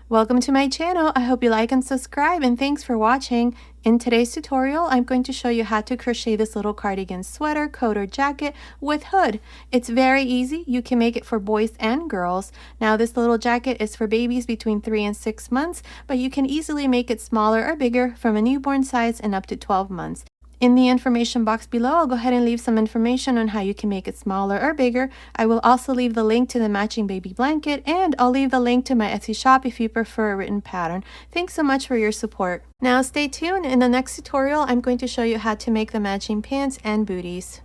Welcome to my channel. I hope you like and subscribe, and thanks for watching. In today's tutorial, I'm going to show you how to crochet this little cardigan sweater, coat, or jacket with hood. It's very easy. You can make it for boys and girls. Now, this little jacket is for babies between 3 and 6 months, but you can easily make it smaller or bigger from a newborn size and up to 12 months. In the information box below, I'll go ahead and leave some information on how you can make it smaller or bigger. I will also leave the link to the matching baby blanket, and I'll leave the link to my Etsy shop if you prefer a written pattern. Thanks so much for your support. Now stay tuned. In the next tutorial, I'm going to show you how to make the matching pants and booties.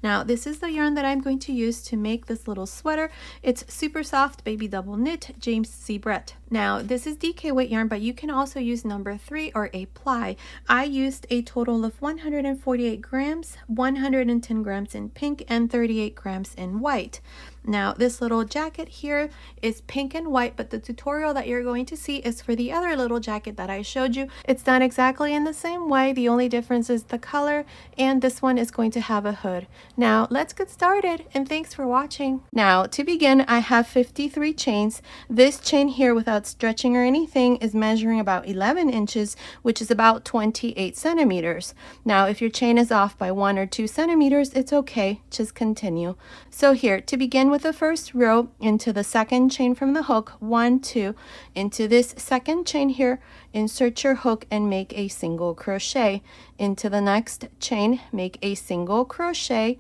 Now, this is the yarn that I'm going to use to make this little sweater. It's super soft baby double knit James C. Brett. Now, this is DK weight yarn, but you can also use number 3 or a ply. I used a total of 148 grams, 110 grams in pink, and 38 grams in white. Now, this little jacket here is pink and white, but the tutorial that you're going to see is for the other little jacket that I showed you. It's done exactly in the same way. The only difference is the color, and this one is going to have a hood. Now, let's get started, and thanks for watching. Now, to begin, I have 53 chains. This chain here, without stretching or anything, is measuring about 11 inches, which is about 28 centimeters. Now, if your chain is off by 1 or 2 centimeters, it's okay. Just continue. So here, to begin with the first row, into the second chain from the hook, 1, 2, into this second chain here, insert your hook and make a single crochet. Into the next chain, make a single crochet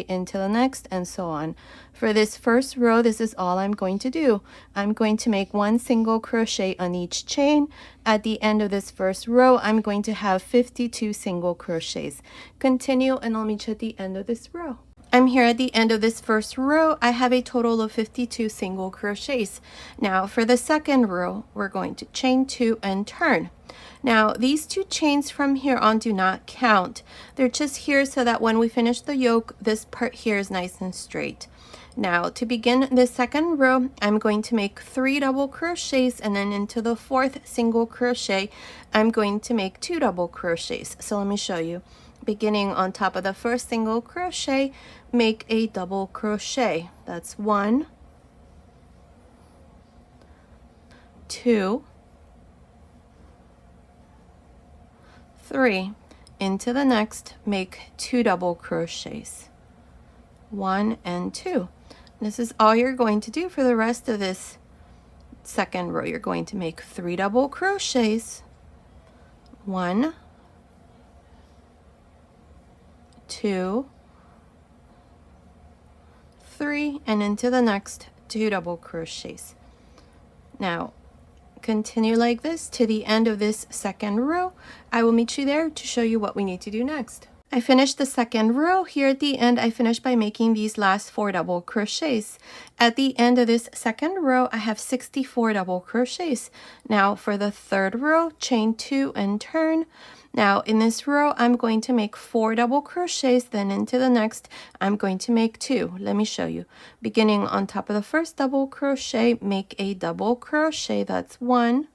into the next, and so on. For this first row, this is all I'm going to do. I'm going to make 1 single crochet on each chain. At the end of this first row, I'm going to have 52 single crochets. Continue, and I'll meet you at the end of this row. I'm here at the end of this first row. I have a total of 52 single crochets. Now for the second row, we're going to chain 2 and turn. Now these 2 chains from here on do not count. They're just here so that when we finish the yoke, this part here is nice and straight. Now to begin the second row, I'm going to make 3 double crochets, and then into the 4th single crochet, I'm going to make 2 double crochets. So let me show you. Beginning on top of the first single crochet, make a double crochet. That's 1, 2, 3. Into the next, make 2 double crochets. 1 and 2. This is all you're going to do for the rest of this second row. You're going to make 3 double crochets. 1, 2, 3, and into the next 2 double crochets. Now continue like this to the end of this second row. I will meet you there to show you what we need to do next. I finished the second row. Here at the end, I finished by making these last 4 double crochets. At the end of this second row, I have 64 double crochets. Now for the third row, chain 2 and turn. Now in this row, I'm going to make 4 double crochets, then into the next, I'm going to make 2. Let me show you. Beginning on top of the first double crochet, make a double crochet. That's 1,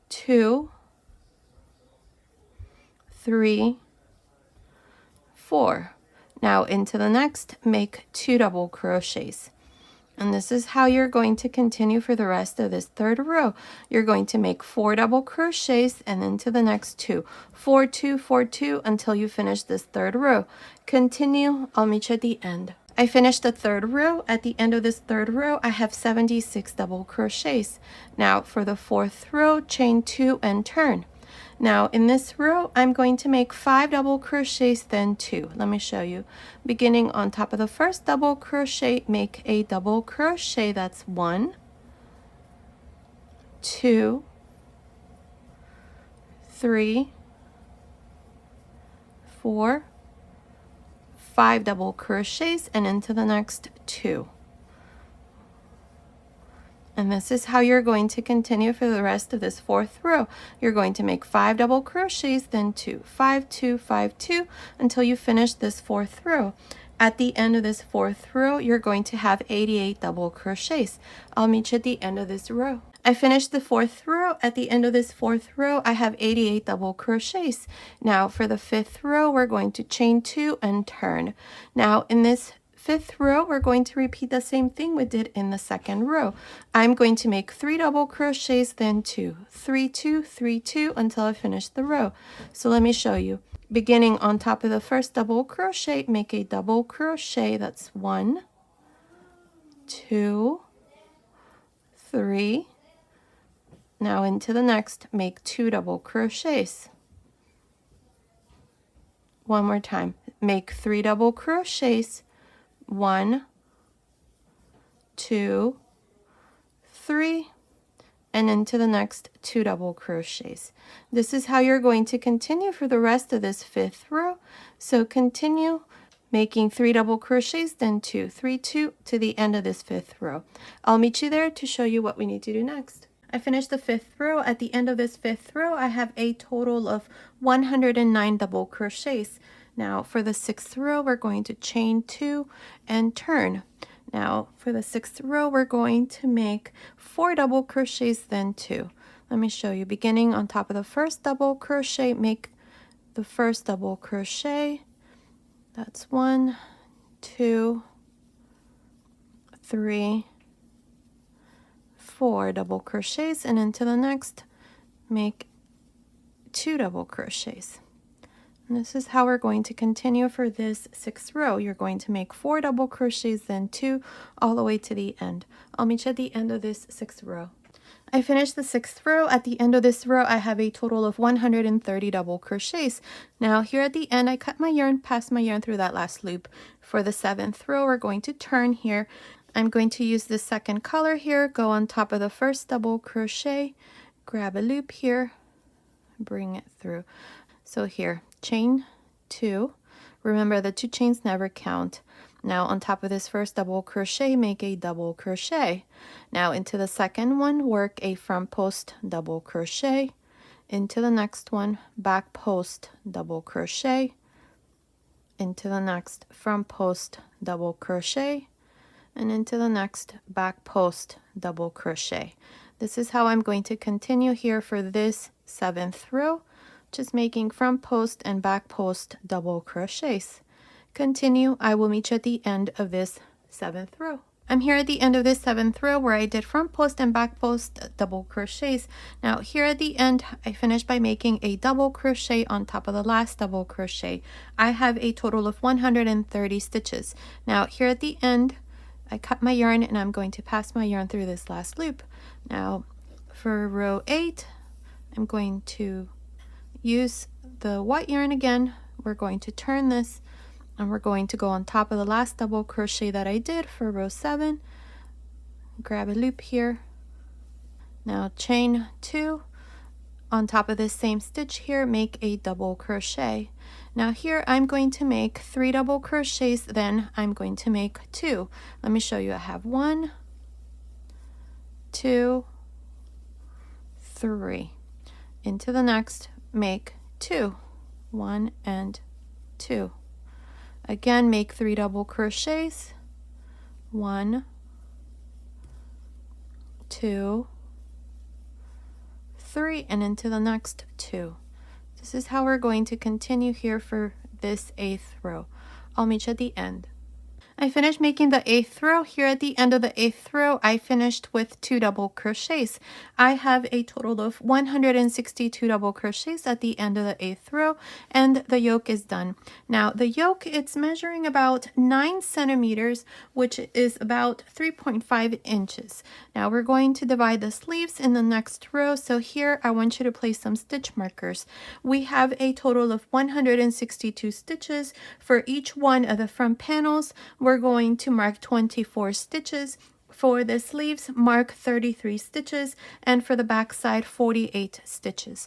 2, 3, 4. Now into the next, make 2 double crochets. And this is how you're going to continue for the rest of this third row. You're going to make 4 double crochets, and then to the next 2. 4, 2, 4, 2 until you finish this third row. Continue. I'll meet you at the end. I finished the third row. At the end of this third row, I have 76 double crochets. Now for the fourth row, chain 2 and turn. Now in this row, I'm going to make 5 double crochets, then 2. Let me show you. Beginning on top of the first double crochet, make a double crochet. That's 1, 2, 3, 4, 5 double crochets, and into the next 2. And this is how you're going to continue for the rest of this fourth row. You're going to make 5 double crochets, then 2, 5, 2, 5, 2 until you finish this fourth row. At the end of this fourth row, you're going to have 88 double crochets. I'll meet you at the end of this row. I finished the fourth row. At the end of this fourth row, I have 88 double crochets. Now for the fifth row, we're going to chain 2 and turn. Now in this fifth row, we're going to repeat the same thing we did in the second row. I'm going to make 3 double crochets, then 2, 3, 2, 3, 2 until I finish the row. So let me show you. Beginning on top of the first double crochet, make a double crochet. That's 1, 2, 3. Now into the next, make 2 double crochets. One more time, make 3 double crochets. 1, 2, 3, and into the next 2 double crochets. This is how you're going to continue for the rest of this fifth row. So continue making 3 double crochets, then 2, 3, 2 to the end of this fifth row. I'll meet you there to show you what we need to do next. I finished the fifth row. At the end of this fifth row, I have a total of 109 double crochets. Now for the sixth row, we're going to chain 2 and turn. Now for the sixth row, we're going to make 4 double crochets, then 2. Let me show you. Beginning on top of the first double crochet, make the first double crochet. That's 1, 2, 3, 4 double crochets, and into the next, make 2 double crochets. And this is how we're going to continue for this sixth row. You're going to make 4 double crochets, then 2, all the way to the end. I'll meet you at the end of this sixth row. I finished the sixth row. At the end of this row, I have a total of 130 double crochets. Now here at the end, I cut my yarn, passed my yarn through that last loop. For the seventh row, we're going to turn here. I'm going to use the second color here, go on top of the first double crochet, grab a loop here, bring it through. So here, chain 2. Remember, the 2 chains never count. Now on top of this first double crochet, make a double crochet. Now into the second one, work a front post double crochet. Into the next one, back post double crochet. Into the next front post double crochet. And into the next back post double crochet. This is how I'm going to continue here for this seventh row, just making front post and back post double crochets. Continue. I will meet you at the end of this seventh row. I'm here at the end of this seventh row where I did front post and back post double crochets. Now here at the end, I finished by making a double crochet on top of the last double crochet. I have a total of 130 stitches. Now here at the end, I cut my yarn and I'm going to pass my yarn through this last loop. Now for row 8, I'm going to use the white yarn again. We're going to turn this and we're going to go on top of the last double crochet that I did for row 7. Grab a loop here. Now chain 2. On top of this same stitch here, make a double crochet. Now here I'm going to make 3 double crochets, then I'm going to make 2. Let me show you. I have 1, 2, 3. Into the next, make 2. 1 and 2. Again, make 3 double crochets. 1, 2, 3, and into the next 2. This is how we're going to continue here for this 8th row. I'll meet you at the end. I finished making the 8th row. Here at the end of the 8th row, I finished with 2 double crochets. I have a total of 162 double crochets at the end of the 8th row, and the yoke is done. Now the yoke, it's measuring about 9 centimeters, which is about 3.5 inches. Now we're going to divide the sleeves in the next row. So here I want you to place some stitch markers. We have a total of 162 stitches. For each one of the front panels, we're going to mark 24 stitches. For the sleeves, mark 33 stitches, and for the back side, 48 stitches.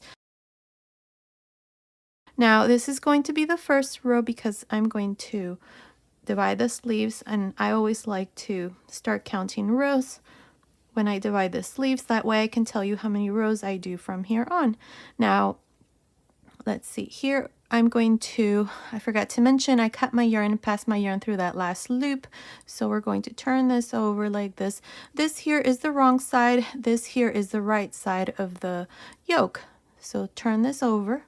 Now this is going to be the first row because I'm going to divide the sleeves, and I always like to start counting rows when I divide the sleeves. That way I can tell you how many rows I do from here on. Now let's see here. I'm going to, I forgot to mention, I cut my yarn and passed my yarn through that last loop. So we're going to turn this over like this. This here is the wrong side. This here is the right side of the yoke. So turn this over.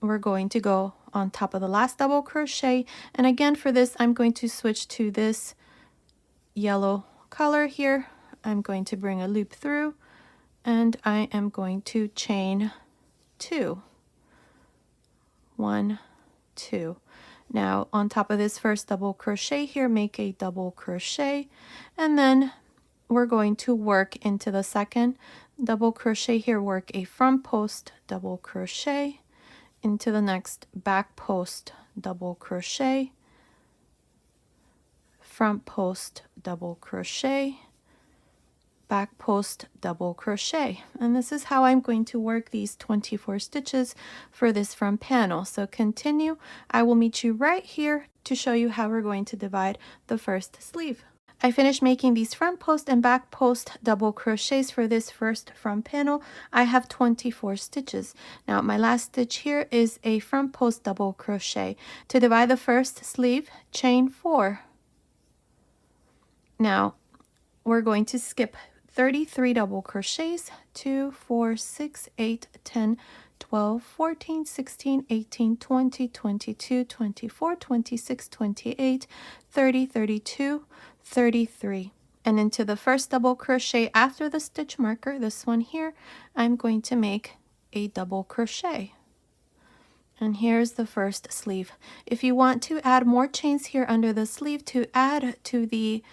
We're going to go on top of the last double crochet. And again, for this, I'm going to switch to this yellow color here. I'm going to bring a loop through, and I am going to chain 2. 1, 2. Now on top of this first double crochet here, make a double crochet, and then we're going to work into the second double crochet here, work a front post double crochet into the next back post double crochet, front post double crochet, back post double crochet. And this is how I'm going to work these 24 stitches for this front panel. So continue. I will meet you right here to show you how we're going to divide the first sleeve. I finished making these front post and back post double crochets for this first front panel. I have 24 stitches. Now my last stitch here is a front post double crochet. To divide the first sleeve, chain 4. Now we're going to skip 33 double crochets, 2, 4, 6, 8, 10, 12, 14, 16, 18, 20, 22, 24, 26, 28, 30, 32, 33. And into the first double crochet after the stitch marker, this one here, I'm going to make a double crochet. And here's the first sleeve. If you want to add more chains here under the sleeve to add to the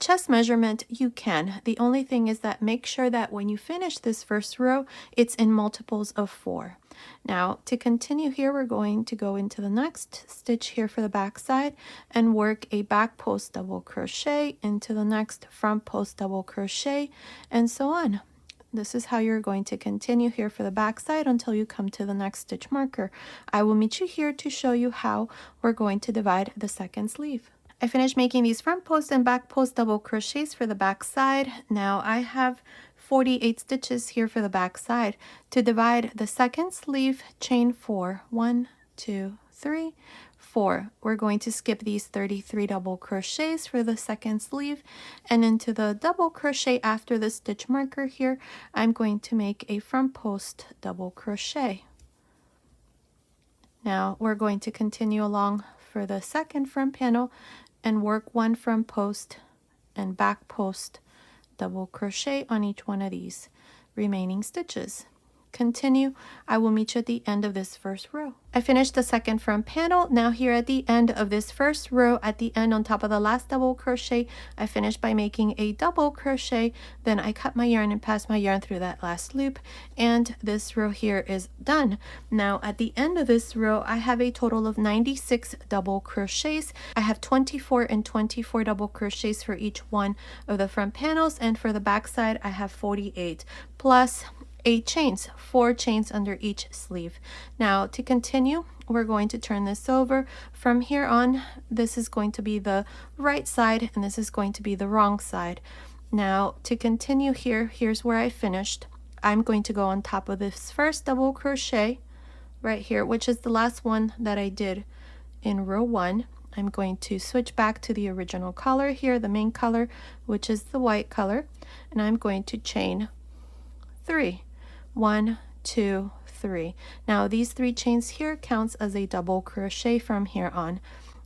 chest measurement, you can. The only thing is that make sure that when you finish this first row, it's in multiples of 4. Now to continue here, we're going to go into the next stitch here for the back side and work a back post double crochet into the next front post double crochet, and so on. This is how you're going to continue here for the back side until you come to the next stitch marker. I will meet you here to show you how we're going to divide the second sleeve. I finished making these front post and back post double crochets for the back side. Now I have 48 stitches here for the back side. To divide the second sleeve, chain 4. 1, 2, 3, 4. We're going to skip these 33 double crochets for the second sleeve, and into the double crochet after the stitch marker here, I'm going to make a front post double crochet. Now we're going to continue along for the second front panel and work one front post and back post double crochet on each one of these remaining stitches. Continue. I will meet you at the end of this first row. I finished the second front panel. Now here at the end of this first row, at the end on top of the last double crochet, I finished by making a double crochet. Then I cut my yarn and passed my yarn through that last loop, and this row here is done. Now at the end of this row, I have a total of 96 double crochets. I have 24 and 24 double crochets for each one of the front panels, and for the back side I have 48 plus 8 chains, 4 chains under each sleeve. Now to continue, we're going to turn this over. From here on, this is going to be the right side and this is going to be the wrong side. Now to continue here, here's where I finished. I'm going to go on top of this first double crochet right here, which is the last one that I did in row 1. I'm going to switch back to the original color here, the main color, which is the white color, and I'm going to chain 3. 1, 2, 3. Now these 3 chains here counts as a double crochet from here on.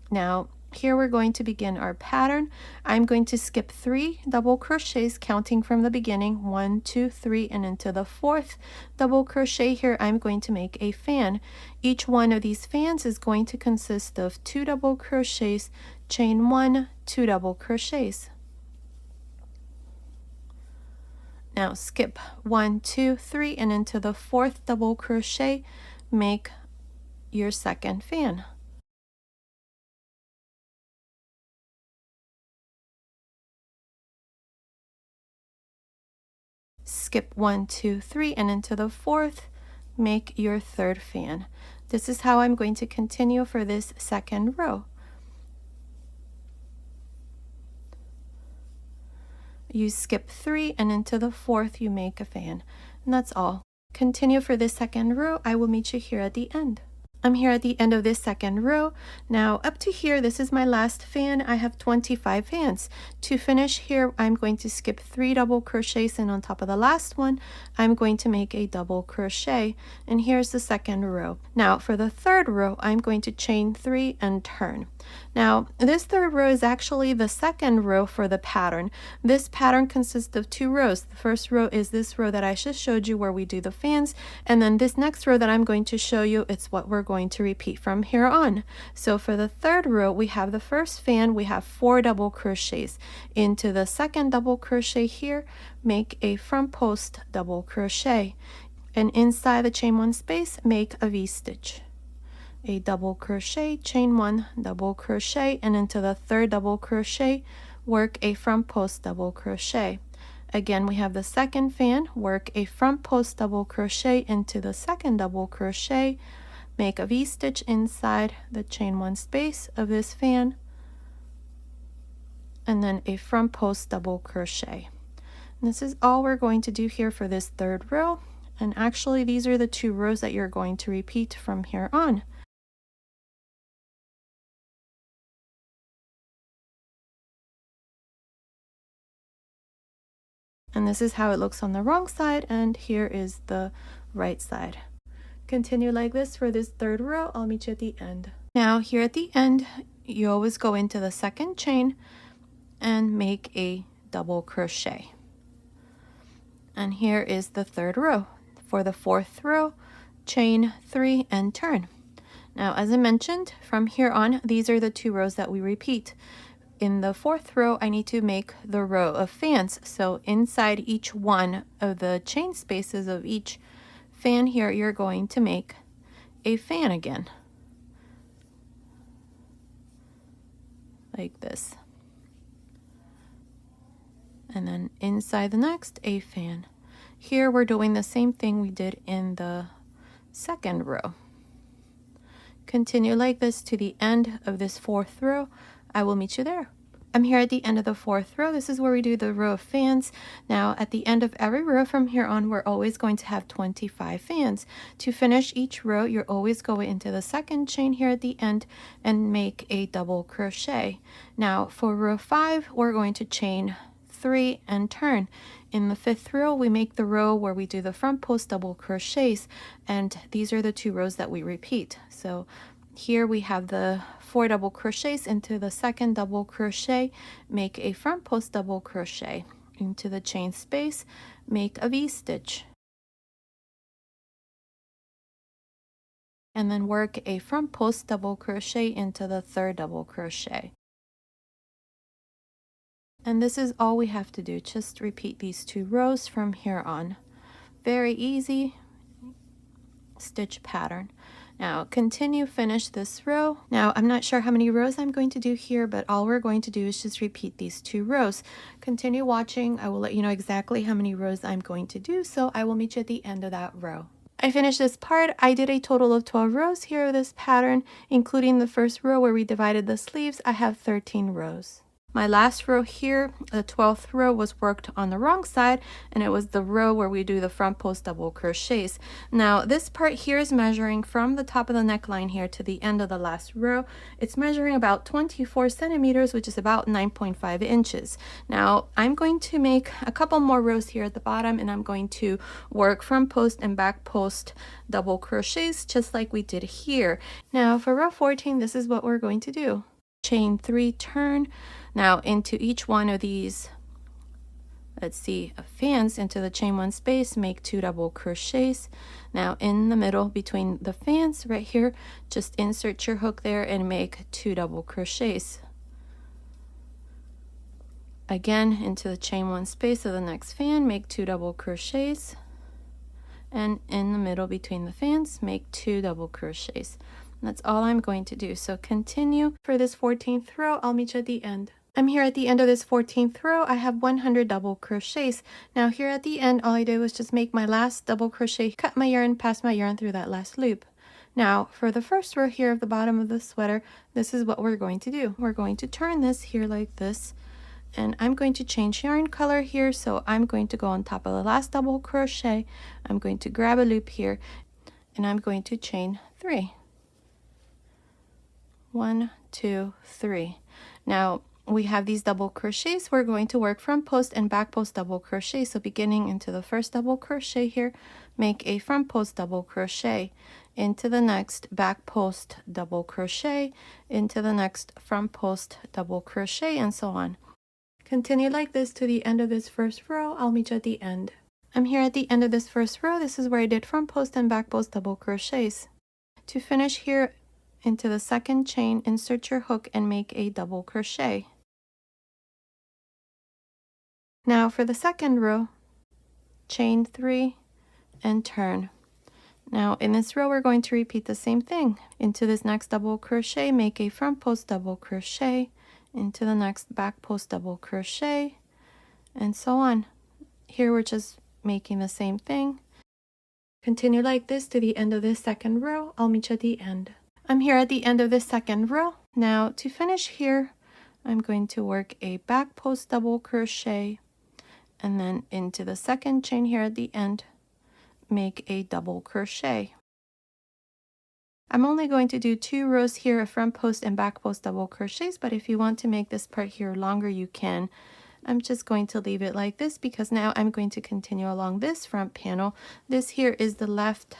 Now here we're going to begin our pattern. I'm going to skip 3 double crochets counting from the beginning, 1, 2, 3, and into the 4th double crochet here I'm going to make a fan. Each one of these fans is going to consist of 2 double crochets, chain 1, 2 double crochets. Now skip 1, 2, 3, and into the 4th double crochet, make your second fan. Skip 1, 2, 3, and into the 4th, make your third fan. This is how I'm going to continue for this second row. You skip 3 and into the 4th you make a fan, and that's all. Continue for this second row. I will meet you here at the end. I'm here at the end of this second row. Now up to here, this is my last fan. I have 25 fans. To finish here, I'm going to skip 3 double crochets, and on top of the last one, I'm going to make a double crochet. And here's the second row. Now for the third row, I'm going to chain 3 and turn. Now this third row is actually the second row for the pattern. This pattern consists of 2 rows. The first row is this row that I just showed you where we do the fans, and then this next row that I'm going to show you, it's what we're going to repeat from here on. So for the third row, we have the first fan, we have 4 double crochets. Into the second double crochet here, make a front post double crochet, and inside the chain 1 space, make a V-stitch. A double crochet, chain 1, double crochet, and into the third double crochet, work a front post double crochet. Again, we have the second fan, work a front post double crochet into the second double crochet, make a V-stitch inside the chain 1 space of this fan, and then a front post double crochet. And this is all we're going to do here for this third row, and actually these are the 2 rows that you're going to repeat from here on. And this is how it looks on the wrong side, and here is the right side. Continue like this for this third row. I'll meet you at the end. Now here at the end, you always go into the second chain and make a double crochet. And here is the third row. For the fourth row, chain 3 and turn. Now as I mentioned, from here on, these are the 2 rows that we repeat. In the fourth row, I need to make the row of fans. So inside each one of the chain spaces of each fan here, you're going to make a fan again, like this. And then inside the next, a fan. Here we're doing the same thing we did in the second row. Continue like this to the end of this fourth row. I will meet you there. I'm here at the end of the fourth row. This is where we do the row of fans. Now at the end of every row from here on, we're always going to have 25 fans. To finish each row, you're always going into the second chain here at the end and make a double crochet. Now for row 5, we're going to chain 3 and turn. In the fifth row, we make the row where we do the front post double crochets, and these are the 2 rows that we repeat. So here we have the 4 double crochets into the second double crochet, make a front post double crochet into the chain space, make a V-stitch, and then work a front post double crochet into the third double crochet. And this is all we have to do. Just repeat these 2 rows from here on. Very easy stitch pattern. Now continue, finish this row. Now I'm not sure how many rows I'm going to do here, but all we're going to do is just repeat these 2 rows. Continue watching. I will let you know exactly how many rows I'm going to do, so I will meet you at the end of that row. I finished this part. I did a total of 12 rows here of this pattern, including the first row where we divided the sleeves. I have 13 rows. My last row here, the 12th row, was worked on the wrong side, and it was the row where we do the front post double crochets. Now this part here is measuring from the top of the neckline here to the end of the last row. It's measuring about 24 centimeters, which is about 9.5 inches. Now I'm going to make a couple more rows here at the bottom, and I'm going to work front post and back post double crochets just like we did here. Now for row 14, this is what we're going to do. Chain 3, turn. Now into each one of these, let's see, fans into the chain 1 space, make 2 double crochets. Now in the middle between the fans right here, just insert your hook there and make 2 double crochets. Again into the chain 1 space of the next fan, make 2 double crochets, and in the middle between the fans, make 2 double crochets. That's all I'm going to do. So continue for this 14th row. I'll meet you at the end. I'm here at the end of this 14th row. I have 100 double crochets. Now here at the end, all I did was just make my last double crochet, cut my yarn, pass my yarn through that last loop. Now for the first row here of the bottom of the sweater, this is what we're going to do. We're going to turn this here like this, and I'm going to change yarn color here. So I'm going to go on top of the last double crochet. I'm going to grab a loop here, and I'm going to chain 3. 1, 2, 3. Now we have these double crochets. We're going to work front post and back post double crochet. So beginning into the first double crochet here, make a front post double crochet, into the next back post double crochet, into the next front post double crochet, and so on. Continue like this to the end of this first row. I'll meet you at the end. I'm here at the end of this first row. This is where I did front post and back post double crochets. To finish here, into the second chain, insert your hook and make a double crochet. Now for the second row, chain 3 and turn. Now in this row we're going to repeat the same thing. Into this next double crochet, make a front post double crochet, into the next back post double crochet, and so on. Here we're just making the same thing. Continue like this to the end of this second row. I'll meet you at the end. I'm here at the end of this second row. Now to finish here, I'm going to work a back post double crochet, and then into the second chain here at the end, make a double crochet. I'm only going to do 2 rows here of front post and back post double crochets, but if you want to make this part here longer, you can. I'm just going to leave it like this because now I'm going to continue along this front panel. This here is the left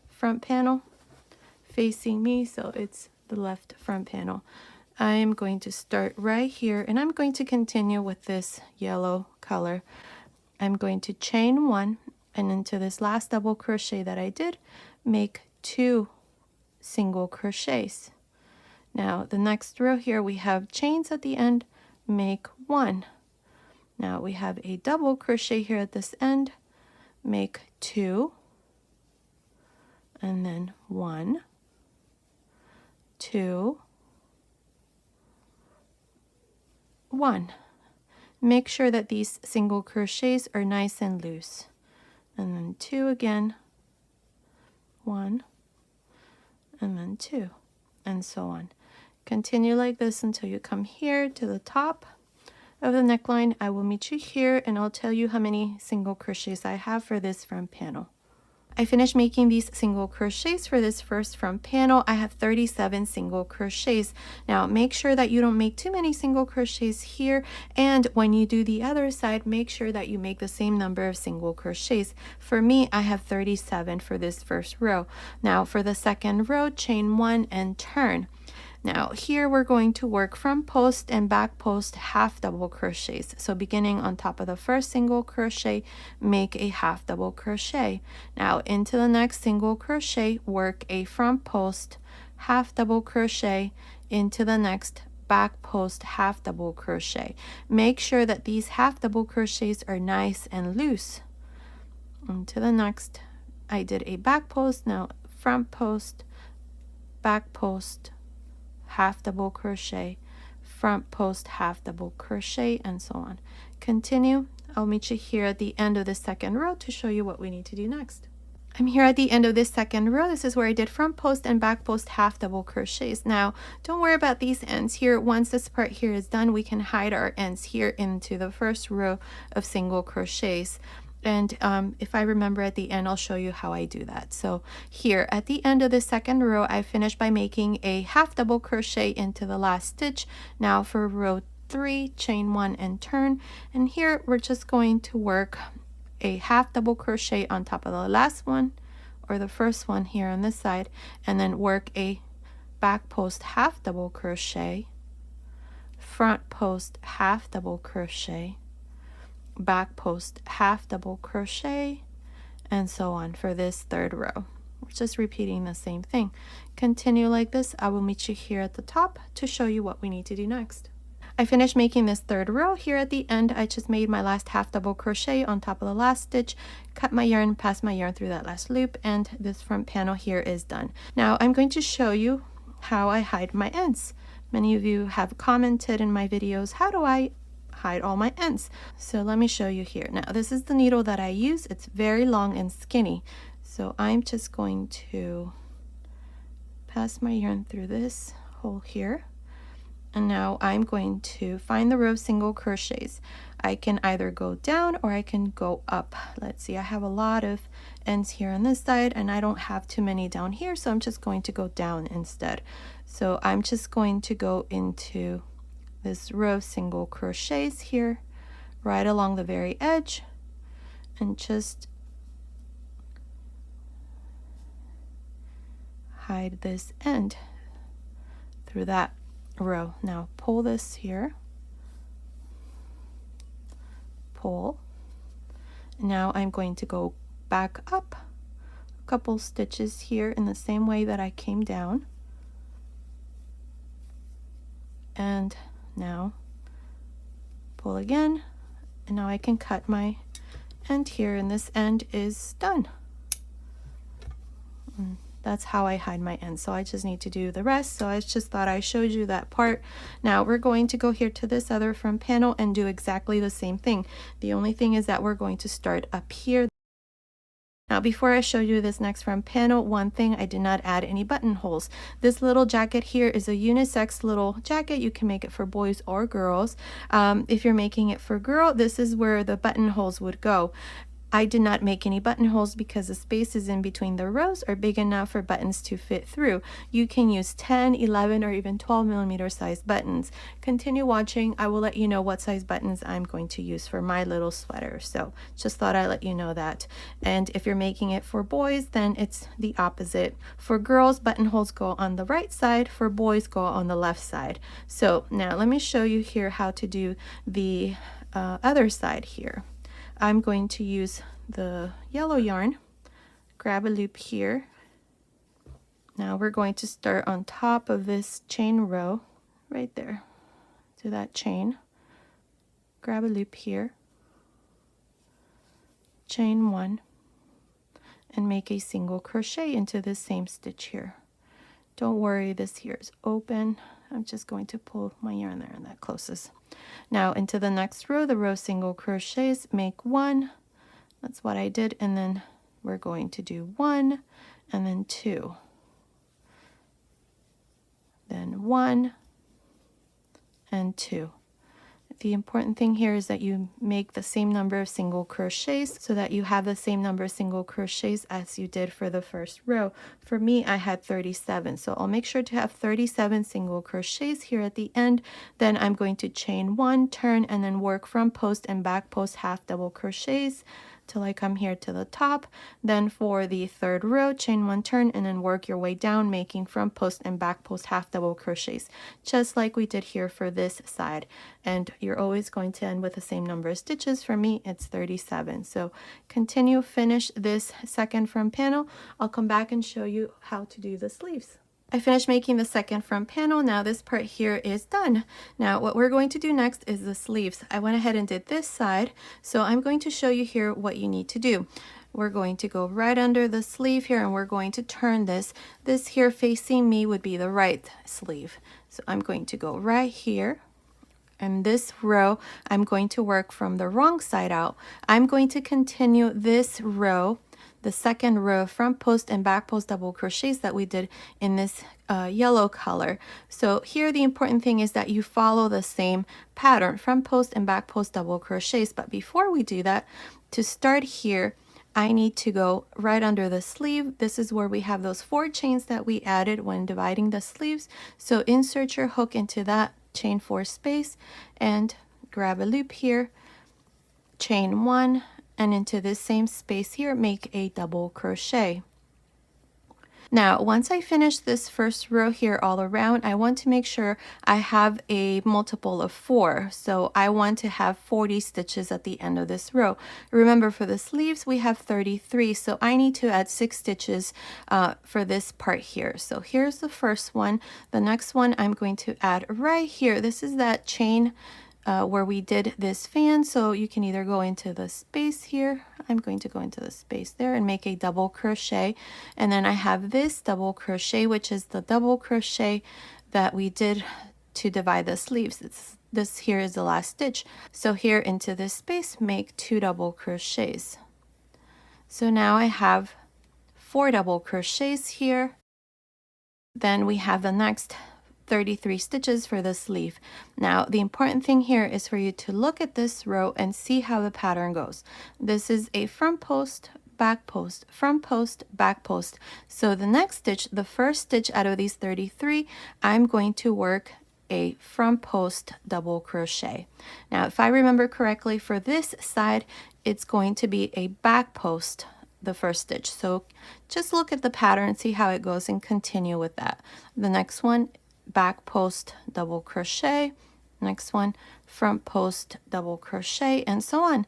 front panel facing me, so it's the left front panel. I'm going to start right here and I'm going to continue with this yellow color. I'm going to chain 1, and into this last double crochet that I did, make 2 single crochets. Now the next row here we have chains at the end, make 1. Now we have a double crochet here at this end, make 2, and then 1, 2, 1. Make sure that these single crochets are nice and loose, and then 2 again, 1, and then 2, and so on. Continue like this until you come here to the top of the neckline. I will meet you here and I'll tell you how many single crochets I have for this front panel. I finished making these single crochets for this first front panel. I have 37 single crochets. Now make sure that you don't make too many single crochets here, and when you do the other side, make sure that you make the same number of single crochets. For me, I have 37 for this first row. Now for the second row, chain 1 and turn. Now here we're going to work front post and back post half double crochets. So beginning on top of the first single crochet, make a half double crochet. Now into the next single crochet, work a front post half double crochet, into the next back post half double crochet. Make sure that these half double crochets are nice and loose. Into the next, I did a back post, now front post, back post, half double crochet, front post half double crochet, and so on. Continue. I'll meet you here at the end of the second row to show you what we need to do next. I'm here at the end of this second row. This is where I did front post and back post half double crochets. Now don't worry about these ends here. Once this part here is done, we can hide our ends here into the first row of single crochets. And if I remember at the end, I'll show you how I do that. So here at the end of the second row, I finished by making a half double crochet into the last stitch. Now for row 3, chain 1 and turn. And here we're just going to work a half double crochet on top of the last one, or the first one here on this side, and then work a back post half double crochet, front post half double crochet, back post half double crochet, and so on for this third row. We're just repeating the same thing. Continue like this. I will meet you here at the top to show you what we need to do next. I finished making this third row. Here at the end, I just made my last half double crochet on top of the last stitch, cut my yarn, pass my yarn through that last loop, and this front panel here is done. Now I'm going to show you how I hide my ends. Many of you have commented in my videos, how do I hide all my ends? So let me show you here. Now this is the needle that I use. It's very long and skinny, so I'm just going to pass my yarn through this hole here, and now I'm going to find the row of single crochets. I can either go down or I can go up. Let's see, I have a lot of ends here on this side and I don't have too many down here, so I'm just going to go down instead. So I'm just going to go into this row of single crochets here right along the very edge and just hide this end through that row. Now pull this here, pull. Now I'm going to go back up a couple stitches here in the same way that I came down, and now pull again, and now I can cut my end here, and this end is done. And that's how I hide my end. So I just need to do the rest. So I just thought I showed you that part. Now we're going to go here to this other front panel and do exactly the same thing. The only thing is that we're going to start up here. Now before I show you this next front panel, one thing, I did not add any buttonholes. This little jacket here is a unisex little jacket. You can make it for boys or girls. If you're making it for girl, this is where the buttonholes would go. I did not make any buttonholes because the spaces in between the rows are big enough for buttons to fit through. You can use 10, 11, or even 12 millimeter size buttons. Continue watching. I will let you know what size buttons I'm going to use for my little sweater. So just thought I'd let you know that. And if you're making it for boys, then it's the opposite. For girls, buttonholes go on the right side. For boys, go on the left side. So now let me show you here how to do the other side here. I'm going to use the yellow yarn, grab a loop here. Now we're going to start on top of this chain row, right there, to that chain. Grab a loop here, chain one, and make a single crochet into this same stitch here. Don't worry, this here is open. I'm just going to pull my yarn there and that closes. Now into the next row, the row single crochets, make one. That's what I did, and then we're going to do one and then two, then one and two. The important thing here is that you make the same number of single crochets so that you have the same number of single crochets as you did for the first row. For me, I had 37, so I'll make sure to have 37 single crochets here at the end. Then I'm going to chain one, turn, and then work front post and back post half double crochets till I come here to the top. Then for the third row, chain one, turn, and then work your way down, making front post and back post half double crochets, just like we did here for this side. And you're always going to end with the same number of stitches. For me, it's 37. So continue, finish this second front panel. I'll come back and show you how to do the sleeves. I finished making the second front panel. Now this part here is done. Now what we're going to do next is the sleeves. I went ahead and did this side, so I'm going to show you here what you need to do. We're going to go right under the sleeve here and we're going to turn this. This here facing me would be the right sleeve. So I'm going to go right here. And this row, I'm going to work from the wrong side out. I'm going to continue this row, the second row front post and back post double crochets that we did in this yellow color. So here the important thing is that you follow the same pattern, front post and back post double crochets. But before we do that, to start here, I need to go right under the sleeve. This is where we have those 4 chains that we added when dividing the sleeves. So insert your hook into that chain 4 space and grab a loop here, chain 1, and into this same space here make a double crochet. Now once I finish this first row here all around, I want to make sure I have a multiple of 4. So I want to have 40 stitches at the end of this row. Remember, for the sleeves we have 33, so I need to add 6 stitches for this part here. So here's the first one. The next one I'm going to add right here. This is that chain where we did this fan, so you can either go into the space here. I'm going to go into the space there and make a double crochet, and then I have this double crochet, which is the double crochet that we did to divide the sleeves. This here is the last stitch. So here into this space, make 2 double crochets. So now I have 4 double crochets here. Then we have the next 33 stitches for the sleeve. Now, the important thing here is for you to look at this row and see how the pattern goes. This is a front post, back post, front post, back post. So the next stitch, the first stitch out of these 33, I'm going to work a front post double crochet. Now, if I remember correctly, for this side, it's going to be a back post the first stitch. So just look at the pattern, see how it goes, and continue with that. The next one, back post double crochet. Next one, front post double crochet, and so on.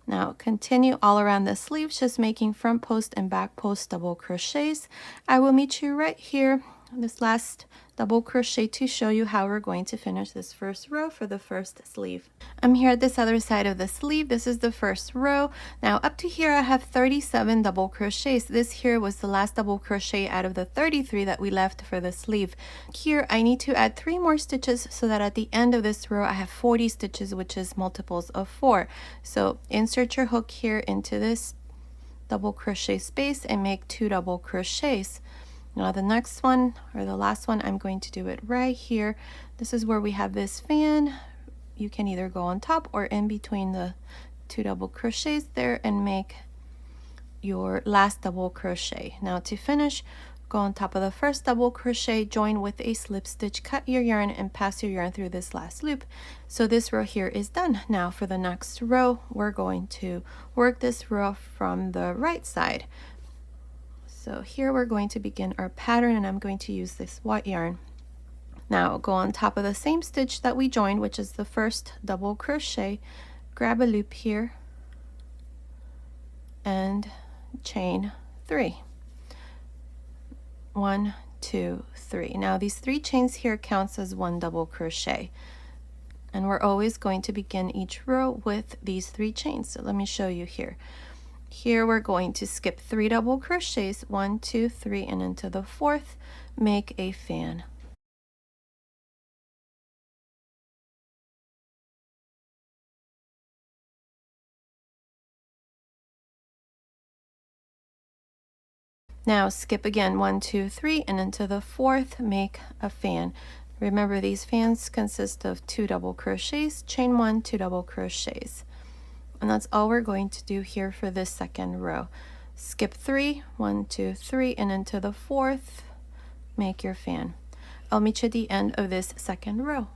Now continue all around the sleeves, just making front post and back post double crochets. I will meet you right here, this last double crochet, to show you how we're going to finish this first row for the first sleeve. I'm here at this other side of the sleeve. This is the first row. Now up to here I have 37 double crochets. This here was the last double crochet out of the 33 that we left for the sleeve. Here I need to add 3 more stitches so that at the end of this row I have 40 stitches, which is multiples of 4. So insert your hook here into this double crochet space and make 2 double crochets. Now the next one, or the last one, I'm going to do it right here. This is where we have this fan. You can either go on top or in between the 2 double crochets there and make your last double crochet. Now to finish, go on top of the first double crochet, join with a slip stitch, cut your yarn and pass your yarn through this last loop. So this row here is done. Now for the next row, we're going to work this row from the right side. So here we're going to begin our pattern, and I'm going to use this white yarn. Now go on top of the same stitch that we joined, which is the first double crochet, grab a loop here and chain 3. 1, 2, 3. Now these 3 chains here counts as 1 double crochet, and we're always going to begin each row with these 3 chains. So let me show you here. Here we're going to skip 3 double crochets, 1, 2, 3, and into the 4th, make a fan. Now skip again 1, 2, 3, and into the 4th, make a fan. Remember, these fans consist of 2 double crochets, chain 1, 2 double crochets. And that's all we're going to do here for this second row. Skip 3, 1, 2, 3, and into the 4th, make your fan. I'll meet you at the end of this second row.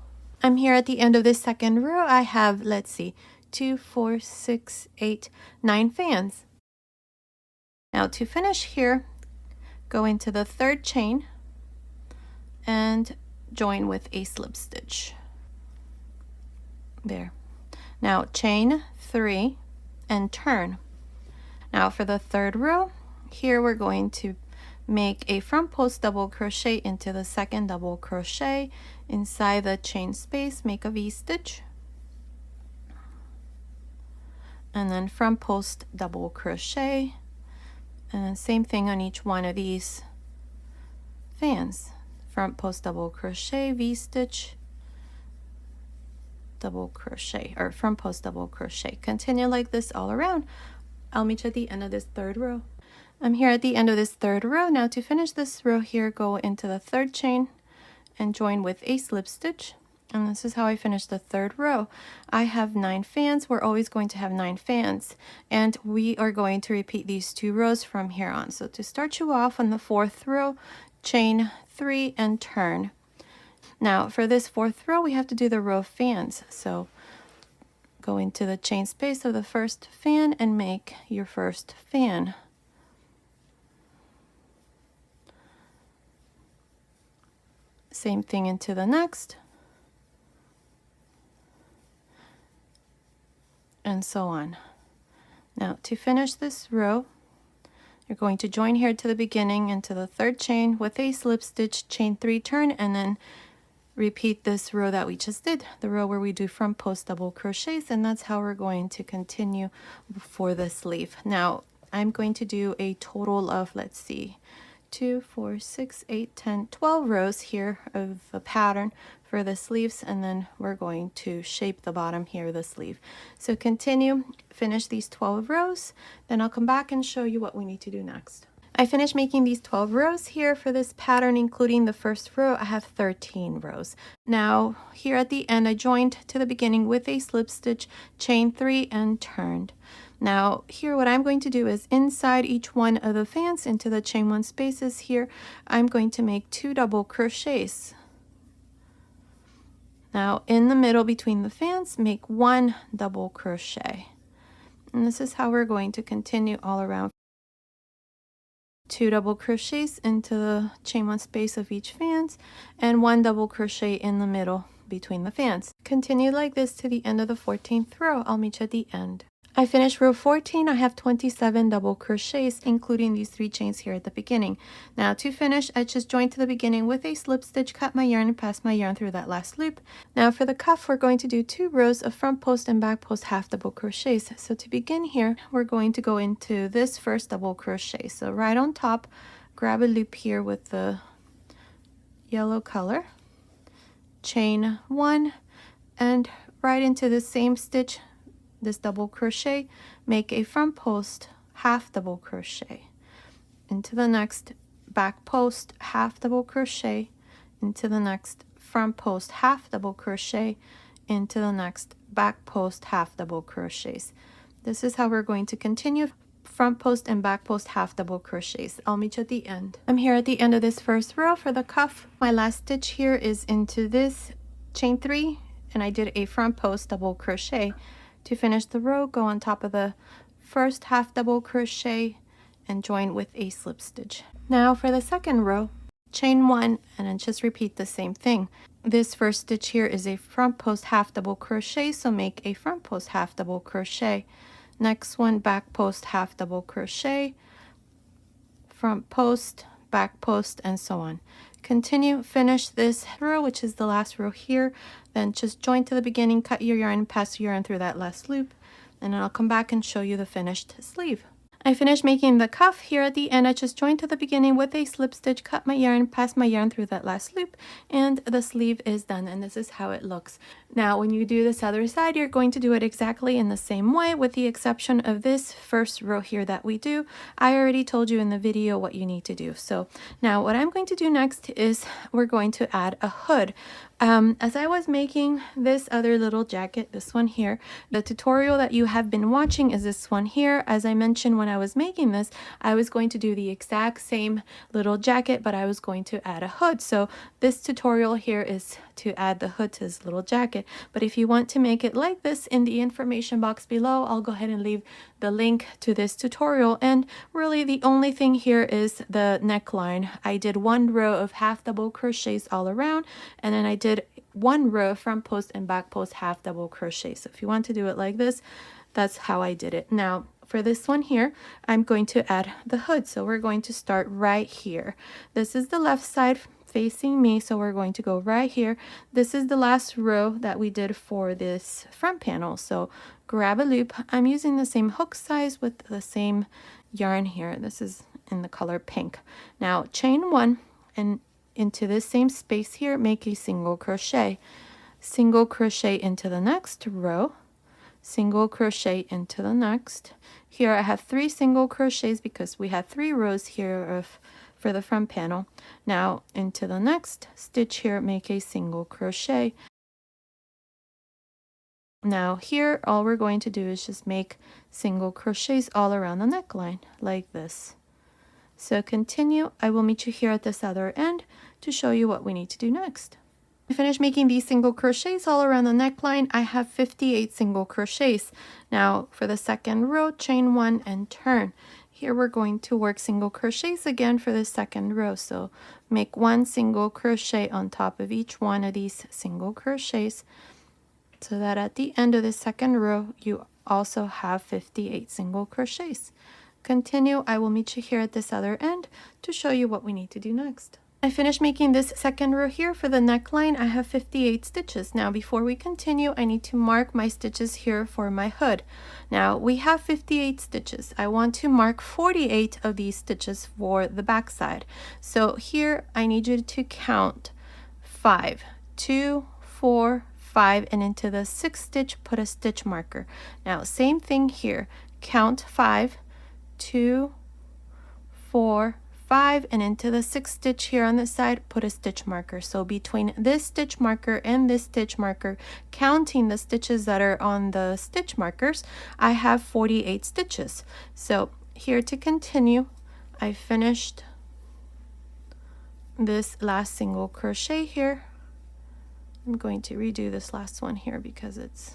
I'm here at the end of this second row. I have, let's see, 2, 4, 6, 8, 9 fans. Now to finish here, go into the 3rd chain and join with a slip stitch. There. Now chain 3 and turn. Now for the 3rd row, here we're going to make a front post double crochet into the 2nd double crochet. Inside the chain space, make a V-stitch, and then front post double crochet, and then same thing on each one of these fans. Front post double crochet, V-stitch, double crochet, or front post double crochet. Continue like this all around. I'll meet you at the end of this 3rd row. I'm here at the end of this 3rd row. Now to finish this row here, go into the 3rd chain and join with a slip stitch, and this is how I finish the 3rd row. I have 9 fans. We're always going to have 9 fans, and we are going to repeat these 2 rows from here on. So to start you off on the 4th row, chain 3 and turn. Now for this 4th row, we have to do the row of fans. So go into the chain space of the first fan and make your first fan. Same thing into the next, and so on. Now to finish this row, you're going to join here to the beginning into the 3rd chain with a slip stitch, chain 3, turn, and then repeat this row that we just did, the row where we do front post double crochets, and that's how we're going to continue for the sleeve. Now I'm going to do a total of, let's see, 2, 4, 6, 8, 10, 12 rows here of the pattern for the sleeves, and then we're going to shape the bottom here of the sleeve. So continue, finish these 12 rows, then I'll come back and show you what we need to do next. I finished making these 12 rows here for this pattern, including the first row. I have 13 rows. Now here at the end, I joined to the beginning with a slip stitch, chain 3, and turned. Now here what I'm going to do is inside each one of the fans into the chain 1 spaces here, I'm going to make 2 double crochets. Now in the middle between the fans, make 1 double crochet. And this is how we're going to continue all around. 2 double crochets into the chain 1 space of each fans and 1 double crochet in the middle between the fans. Continue like this to the end of the 14th row. I'll meet you at the end. I finished row 14. I have 27 double crochets, including these 3 chains here at the beginning. Now to finish, I just joined to the beginning with a slip stitch, cut my yarn, and pass my yarn through that last loop. Now for the cuff, we're going to do 2 rows of front post and back post half double crochets. So to begin here, we're going to go into this first double crochet. So right on top, grab a loop here with the yellow color, chain 1, and right into the same stitch, this double crochet, make a front post half double crochet into the next back post half double crochet into the next front post half double crochet into the next back post half double crochets. This is how we're going to continue front post and back post half double crochets. I'll meet you at the end. I'm here at the end of this first row for the cuff. My last stitch here is into this chain 3, and I did a front post double crochet. To finish the row, go on top of the first half double crochet and join with a slip stitch. Now for the second row, chain 1 and then just repeat the same thing. This first stitch here is a front post half double crochet, so make a front post half double crochet. Next one, back post half double crochet, front post, back post, and so on. Continue, finish this row, which is the last row here, then just join to the beginning, cut your yarn, pass your yarn through that last loop, and then I'll come back and show you the finished sleeve. I finished making the cuff here at the end. I just joined to the beginning with a slip stitch, cut my yarn, pass my yarn through that last loop, and the sleeve is done, and this is how it looks. Now when you do this other side, you're going to do it exactly in the same way, with the exception of this first row here that we do. I already told you in the video what you need to do. So now what I'm going to do next is we're going to add a hood. As I was making this other little jacket, this one here, the tutorial that you have been watching is this one here. As I mentioned when I was making this, I was going to do the exact same little jacket, but I was going to add a hood. So this tutorial here is to add the hood to this little jacket. But if you want to make it like this, in the information box below, I'll go ahead and leave the link to this tutorial. And really the only thing here is the neckline. I did 1 row of half double crochets all around, and then I did 1 row of front post and back post half double crochet. So if you want to do it like this, that's how I did it. Now for this one here, I'm going to add the hood. So we're going to start right here. This is the left side facing me, so we're going to go right here. This is the last row that we did for this front panel. So grab a loop. I'm using the same hook size with the same yarn here. This is in the color pink. Now chain 1 and into this same space here, make a single crochet into the next row, single crochet into the next. Here I have 3 single crochets because we had 3 rows here for the front panel. Now into the next stitch here, make a single crochet. Now here all we're going to do is just make single crochets all around the neckline like this. So continue. I will meet you here at this other end to show you what we need to do next. I finished making these single crochets all around the neckline. I have 58 single crochets. Now for the second row, chain 1 and turn. Here we're going to work single crochets again for the second row. So make 1 single crochet on top of each one of these single crochets, so that at the end of the second row you also have 58 single crochets. Continue. I will meet you here at this other end to show you what we need to do next. I finished making this second row here for the neckline. I have 58 stitches. Now before we continue, I need to mark my stitches here for my hood. Now we have 58 stitches. I want to mark 48 of these stitches for the back side. So here I need you to count 5, 2, 4, 5, and into the 6th stitch put a stitch marker. Now same thing here, count 5, 2, 4, 5, and into the 6th stitch here on this side, put a stitch marker. So between this stitch marker and this stitch marker, counting the stitches that are on the stitch markers, I have 48 stitches. So here to continue, I finished this last single crochet here. I'm going to redo this last one here because it's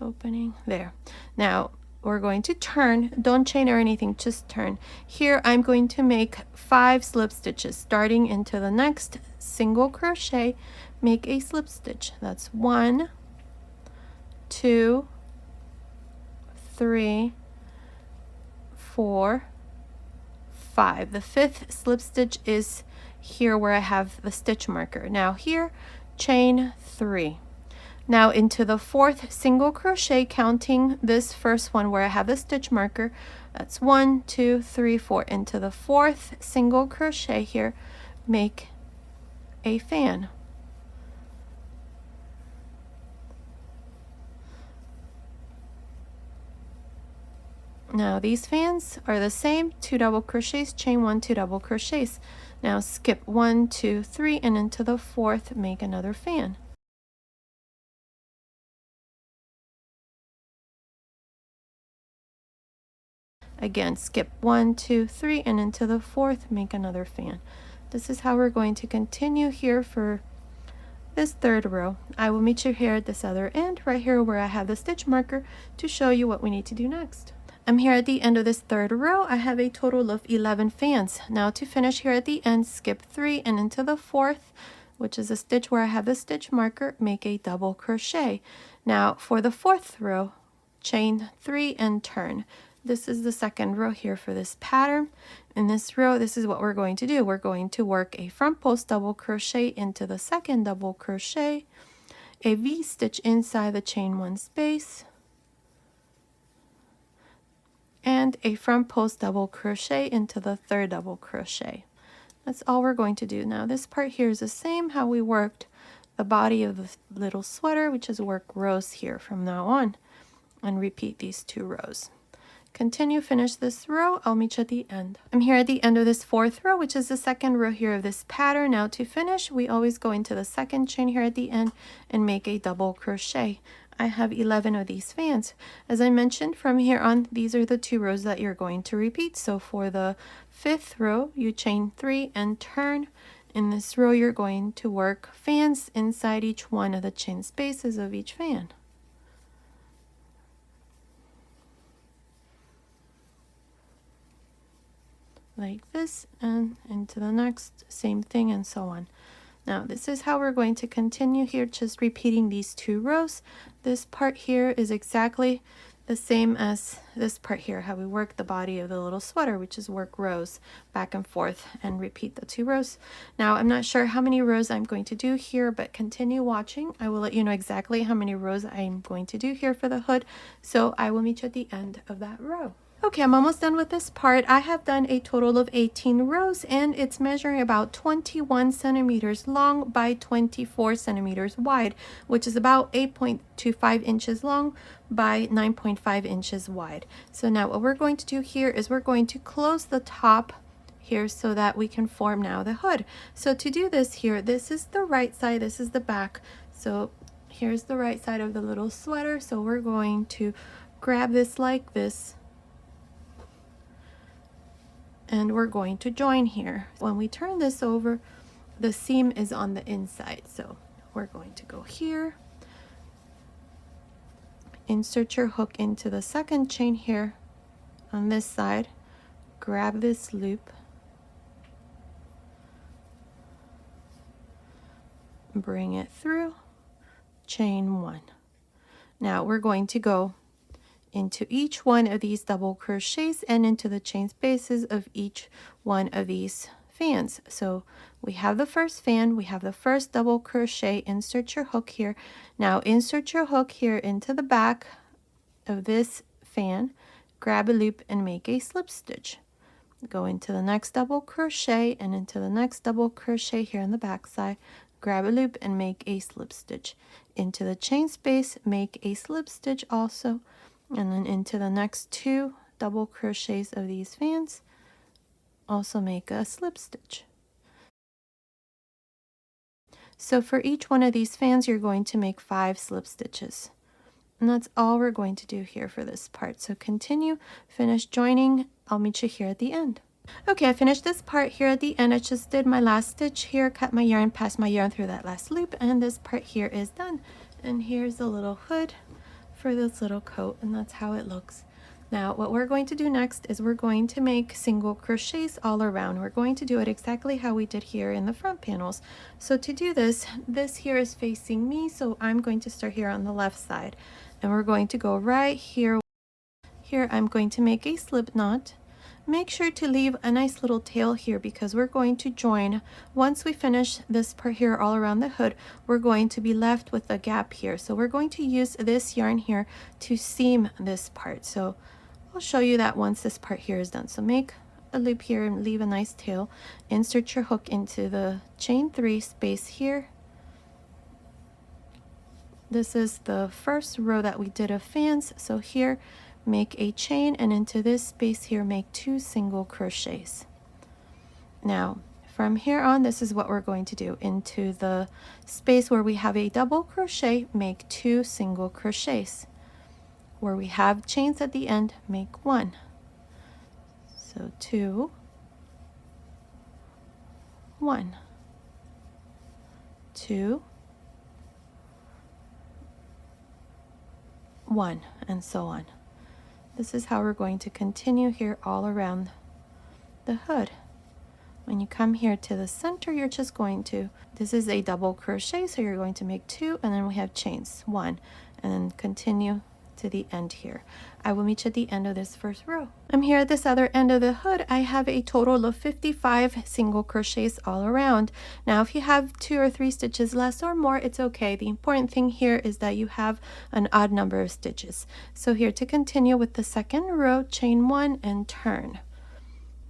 opening there. Now we're going to turn, don't chain or anything, just turn. Here I'm going to make 5 slip stitches starting into the next single crochet. Make a slip stitch. That's 1, 2, 3, 4, 5. The 5th slip stitch is here where I have the stitch marker. Now here, chain 3. Now into the 4th single crochet, counting this first one where I have the stitch marker. That's 1, 2, 3, 4. Into the 4th single crochet here, make a fan. Now these fans are the same, 2 double crochets, chain 1, 2 double crochets. Now skip 1, 2, 3, and into the 4th, make another fan. Again, skip 1, 2, 3, and into the 4th, make another fan. This is how we're going to continue here for this 3rd row. I will meet you here at this other end, right here where I have the stitch marker, to show you what we need to do next. I'm here at the end of this 3rd row. I have a total of 11 fans. Now to finish here at the end, skip 3 and into the 4th, which is a stitch where I have the stitch marker, make a double crochet. Now for the 4th row, chain 3 and turn. This is the 2nd row here for this pattern. In this row, this is what we're going to do. We're going to work a front post double crochet into the 2nd double crochet, a V-stitch inside the chain 1 space, and a front post double crochet into the 3rd double crochet. That's all we're going to do. Now this part here is the same how we worked the body of the little sweater, which is work rows here from now on, and repeat these 2 rows. Continue, finish this row. I'll meet you at the end. I'm here at the end of this 4th row, which is the 2nd row here of this pattern. Now to finish, we always go into the 2nd chain here at the end and make a double crochet. I have 11 of these fans. As I mentioned, from here on, these are the 2 rows that you're going to repeat. So for the 5th row, you chain 3 and turn. In this row, you're going to work fans inside each one of the chain spaces of each fan. Like this, and into the next, same thing, and so on. Now this is how we're going to continue here, just repeating these 2 rows. This part here is exactly the same as this part here, how we work the body of the little sweater, which is work rows back and forth and repeat the 2 rows. Now I'm not sure how many rows I'm going to do here, but continue watching. I will let you know exactly how many rows I'm going to do here for the hood. So I will meet you at the end of that row. Okay, I'm almost done with this part. I have done a total of 18 rows, and it's measuring about 21 centimeters long by 24 centimeters wide, which is about 8.25 inches long by 9.5 inches wide. So now what we're going to do here is we're going to close the top here so that we can form now the hood. So to do this here, this is the right side, this is the back. So here's the right side of the little sweater. So we're going to grab this like this, and we're going to join here. When we turn this over, the seam is on the inside. So we're going to go here, insert your hook into the 2nd chain here on this side, grab this loop, bring it through, chain 1. Now we're going to go into each one of these double crochets and into the chain spaces of each one of these fans. So we have the first fan, we have the first double crochet, insert your hook here. Now insert your hook here into the back of this fan, grab a loop and make a slip stitch. Go into the next double crochet and into the next double crochet here on the back side, grab a loop and make a slip stitch. Into the chain space, make a slip stitch also, and then into the next 2 double crochets of these fans. Also make a slip stitch. So for each one of these fans, you're going to make 5 slip stitches. And that's all we're going to do here for this part. So continue, finish joining. I'll meet you here at the end. Okay, I finished this part here at the end. I just did my last stitch here, cut my yarn, passed my yarn through that last loop, and this part here is done. And here's a little hood for this little coat, and that's how it looks. Now what we're going to do next is we're going to make single crochets all around. We're going to do it exactly how we did here in the front panels. So to do this, this here is facing me, so I'm going to start here on the left side, and we're going to go right here. Here I'm going to make a slip knot. Make sure to leave a nice little tail here because we're going to join. Once we finish this part here all around the hood, we're going to be left with a gap here. So we're going to use this yarn here to seam this part. So I'll show you that once this part here is done. So make a loop here and leave a nice tail. Insert your hook into the chain 3 space here. This is the first row that we did of fans. So here, make a chain, and into this space here, make 2 single crochets. Now, from here on, this is what we're going to do. Into the space where we have a double crochet, make 2 single crochets. Where we have chains at the end, make 1. So 2, 1, 2, 1, and so on. This is how we're going to continue here all around the hood. When you come here to the center, you're just going to, this is a double crochet, so you're going to make 2, and then we have chains, 1, and then continue to the end here. I will meet you at the end of this first row. I'm here at this other end of the hood. I have a total of 55 single crochets all around. Now if you have 2 or 3 stitches less or more, it's okay. The important thing here is that you have an odd number of stitches. So here to continue with the second row, chain 1 and turn.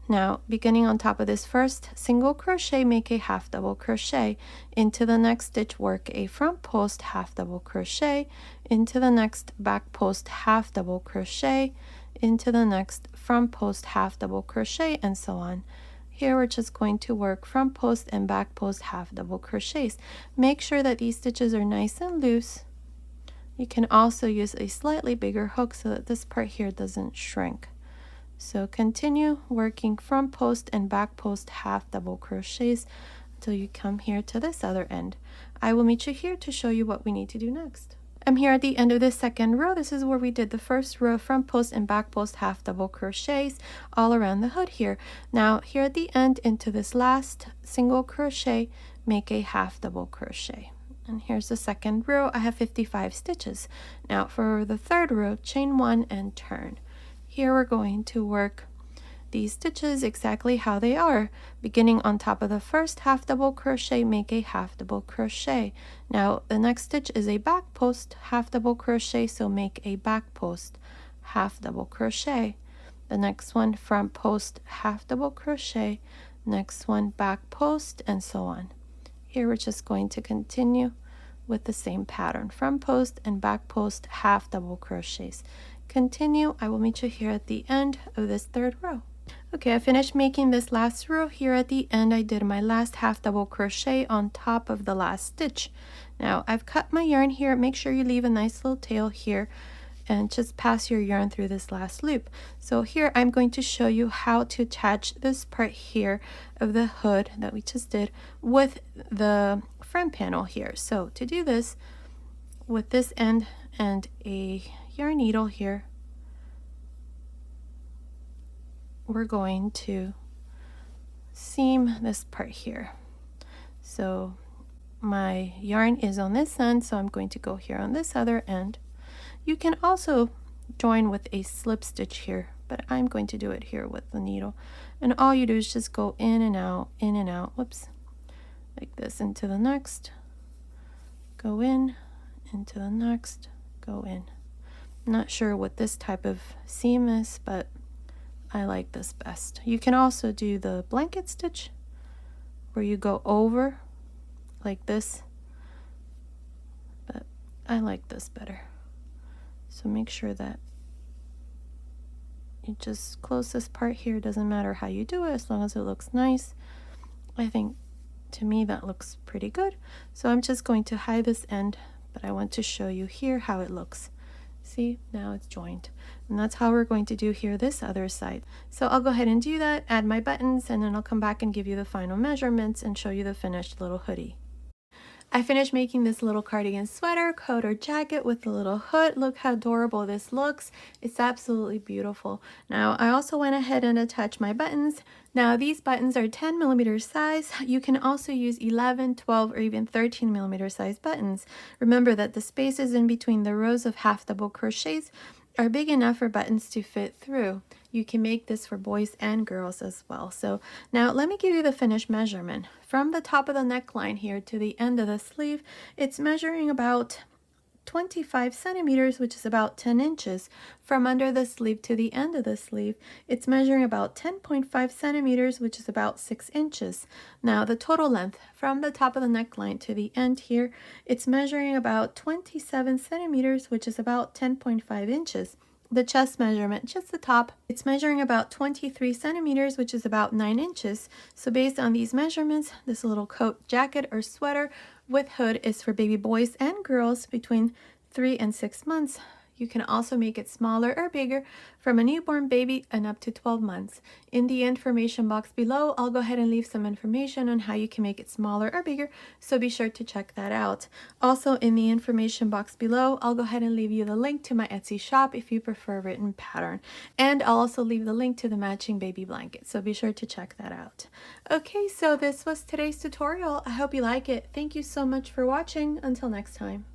Now, beginning on top of this first single crochet, make a half double crochet. Into the next stitch, work a front post half double crochet. Into the next back post half double crochet. Into the next front post half double crochet, and so on. Here we're just going to work front post and back post half double crochets. Make sure that these stitches are nice and loose. You can also use a slightly bigger hook so that this part here doesn't shrink. So continue working front post and back post half double crochets until you come here to this other end. I will meet you here to show you what we need to do next. I'm here at the end of this second row. This is where we did the first row front post and back post half double crochets all around the hood here. Now here at the end, into this last single crochet, make a half double crochet. And here's the second row. I have 55 stitches. Now for the third row, chain 1 and turn. Here we're going to work these stitches exactly how they are. Beginning on top of the first half double crochet, make a half double crochet. Now the next stitch is a back post half double crochet, so make a back post half double crochet. The next one, front post half double crochet. Next one, back post, and so on. Here we're just going to continue with the same pattern, front post and back post half double crochets. Continue. I will meet you here at the end of this third row. Okay, I finished making this last row. Here at the end, I did my last half double crochet on top of the last stitch. Now I've cut my yarn here. Make sure you leave a nice little tail here and just pass your yarn through this last loop. So here I'm going to show you how to attach this part here of the hood that we just did with the front panel here. So to do this, with this end and a yarn needle here, we're going to seam this part here. So my yarn is on this end, so I'm going to go here on this other end. You can also join with a slip stitch here, but I'm going to do it here with the needle. And all you do is just go in and out, whoops, like this, into the next, go in, into the next, go in. I'm not sure what this type of seam is, but I like this best. You can also do the blanket stitch where you go over like this, but I like this better. So make sure that You just close this part here. It doesn't matter how you do it as long as it looks nice. I think to me that looks pretty good. So I'm just going to hide this end, but I want to show you here how it looks. See, now it's joined. And that's how we're going to do here this other side. So I'll go ahead and do that, add my buttons, and then I'll come back and give you the final measurements and show you the finished little hoodie. I finished making this little cardigan sweater, coat, or jacket with the little hood. Look how adorable this looks. It's absolutely beautiful. Now, I also went ahead and attached my buttons. Now, these buttons are 10mm size. You can also use 11, 12, or even 13mm size buttons. Remember that the spaces in between the rows of half double crochets are big enough for buttons to fit through. You can make this for boys and girls as well. So now let me give you the finished measurement. From the top of the neckline here to the end of the sleeve, it's measuring about 25 centimeters, which is about 10 inches. From under the sleeve to the end of the sleeve, it's measuring about 10.5 centimeters, which is about 6 inches. Now the total length from the top of the neckline to the end here, it's measuring about 27 centimeters, which is about 10.5 inches. The chest measurement, just the top, it's measuring about 23 centimeters, which is about 9 inches. So based on these measurements, this little coat, jacket, or sweater with hood is for baby boys and girls between 3 and 6 months. You can also make it smaller or bigger from a newborn baby and up to 12 months. In the information box below, I'll go ahead and leave some information on how you can make it smaller or bigger, so be sure to check that out. Also, in the information box below, I'll go ahead and leave you the link to my Etsy shop if you prefer written pattern. And I'll also leave the link to the matching baby blanket, so be sure to check that out. Okay, so this was today's tutorial. I hope you like it. Thank you so much for watching. Until next time.